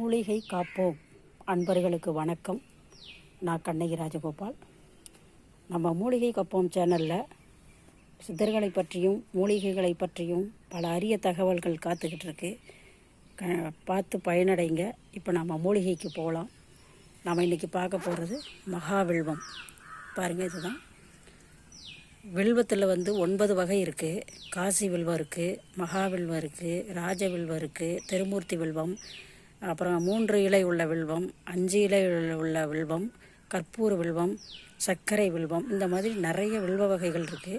மூலிகை காப்போம் அன்பர்களுக்கு வணக்கம். நான் கண்ணகி ராஜகோபால். நம்ம மூலிகை காப்போம் சேனலில் சித்தர்களை பற்றியும் மூலிகைகளை பற்றியும் பல அரிய தகவல்கள் காத்துக்கிட்டு இருக்கு. பார்த்து பயனடைங்க. இப்போ நம்ம மூலிகைக்கு போகலாம். நம்ம இன்றைக்கி பார்க்க போகிறது மகாவில்வம். பாருங்கள், இதுதான் வில்வத்தில் 9 வகை இருக்குது. காசி வில்வம் இருக்குது, மகாவில்வம் இருக்குது, ராஜவில்வம் இருக்குது, திருமூர்த்தி வில்வம், அப்புறம் 3 இலை உள்ள வில்வம், 5 இலை உள்ள வில்வம், கற்பூர வில்வம், சர்க்கரை வில்வம், இந்த மாதிரி நிறைய வில்வ வகைகள் இருக்குது.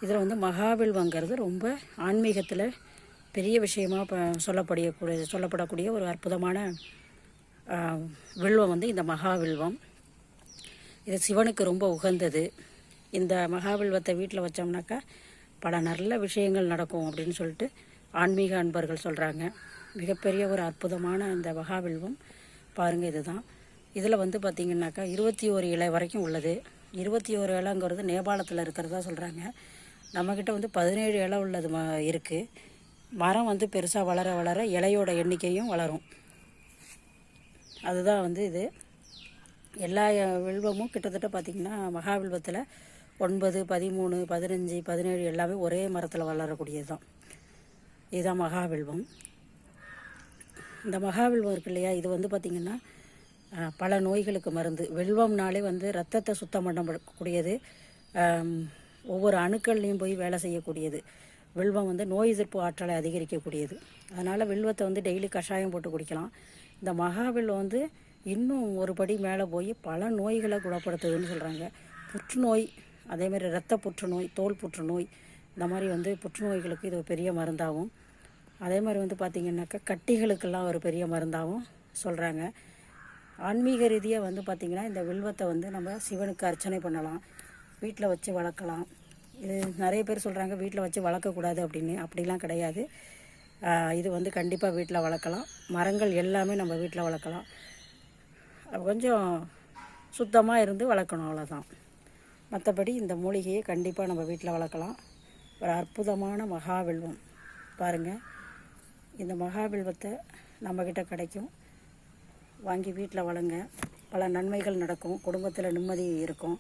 இதில் மகாவில்வங்கிறது ரொம்ப ஆன்மீகத்தில் பெரிய விஷயமாக சொல்லப்படக்கூடிய ஒரு அற்புதமான வில்வம் இந்த மகாவில்வம். இது சிவனுக்கு ரொம்ப உகந்தது. இந்த மகாவில்வத்தை வீட்டில் வச்சோம்னாக்கா பல நல்ல விஷயங்கள் நடக்கும் அப்படின்னு சொல்லிட்டு ஆன்மீக அன்பர்கள் சொல்கிறாங்க. மிகப்பெரிய ஒரு அற்புதமான இந்த மகாவில்வம் பாருங்கள். இதுதான் இதில் பார்த்திங்கனாக்கா 21 இலை வரைக்கும் உள்ளது. 21 இலைங்கிறது நேபாளத்தில் இருக்கிறதா சொல்கிறாங்க. நம்மக்கிட்ட 17 இலை உள்ளது இருக்குது. மரம் பெருசாக வளர வளர இலையோட எண்ணிக்கையும் வளரும். அதுதான் இது எல்லா வில்வமும் கிட்டத்தட்ட பார்த்திங்கன்னா மகாவில்வத்தில் 9, 13, 15, 17 எல்லாமே ஒரே மரத்தில் வளரக்கூடியது தான். இதுதான் மகாவில்வம். இந்த மகாவில்வம் இருக்கு இல்லையா, இது பார்த்திங்கன்னா பல நோய்களுக்கு மருந்து. வில்வம்னாலே ரத்தத்தை சுத்தம் பண்ணக்கூடியது, ஒவ்வொரு அணுக்கள்லேயும் போய் வேலை செய்யக்கூடியது. வில்வம் நோய் எதிர்ப்பு ஆற்றலை அதிகரிக்கக்கூடியது. அதனால் வில்வத்தை டெய்லி கஷாயம் போட்டு குடிக்கலாம். இந்த மகாவில்வம் இன்னும் ஒரு படி மேலே போய் பல நோய்களை குணப்படுத்துதுன்னு சொல்கிறாங்க. புற்றுநோய், அதேமாதிரி இரத்த புற்றுநோய், தோல் புற்றுநோய், இந்த மாதிரி புற்றுநோய்களுக்கு இது ஒரு பெரிய மருந்தாகும். அதே மாதிரி பார்த்திங்கனாக்கா கட்டிகளுக்கெல்லாம் ஒரு பெரிய மருந்தாகவும் சொல்கிறாங்க. ஆன்மீக ரீதியாக பார்த்திங்கன்னா இந்த வில்வத்தை நம்ம சிவனுக்கு அர்ச்சனை பண்ணலாம், வீட்டில் வச்சு வளர்க்கலாம். இது நிறைய பேர் சொல்கிறாங்க வீட்டில் வச்சு வளர்க்கக்கூடாது அப்படின்னு. அப்படிலாம் கிடையாது. இது கண்டிப்பாக வீட்டில் வளர்க்கலாம். மரங்கள் எல்லாமே நம்ம வீட்டில் வளர்க்கலாம். கொஞ்சம் சுத்தமாக இருந்து வளர்க்கணும், அவ்வளோதான். மற்றபடி இந்த மூலிகையை கண்டிப்பாக நம்ம வீட்டில் வளர்க்கலாம். ஒரு அற்புதமான மகாவில்வம் பாருங்கள். இந்த மகாவில்வத்தை நம்மக்கிட்ட கிடைக்கும். வாங்கி வீட்டில் வளங்க. பல நன்மைகள் நடக்கும், குடும்பத்தில் நிம்மதி இருக்கும்.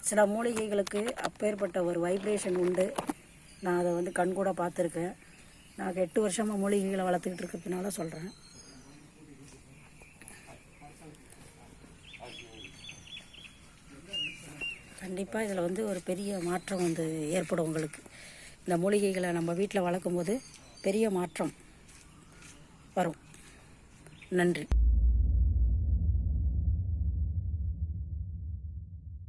சில மூலிகைகளுக்கு அப்பேற்பட்ட ஒரு வைப்ரேஷன் உண்டு. நான் அதை கண்கூட பார்த்துருக்கேன். நான் 8 வருஷமாக மூலிகைகளை வளர்த்துக்கிட்டு இருக்கிறதுனால சொல்கிறேன். கண்டிப்பாக இதில் ஒரு பெரிய மாற்றம் ஏற்படும் உங்களுக்கு. இந்த மூலிகைகளை நம்ம வீட்டில் வளர்க்கும் போது பெரிய மாற்றம் வரும். நன்றி.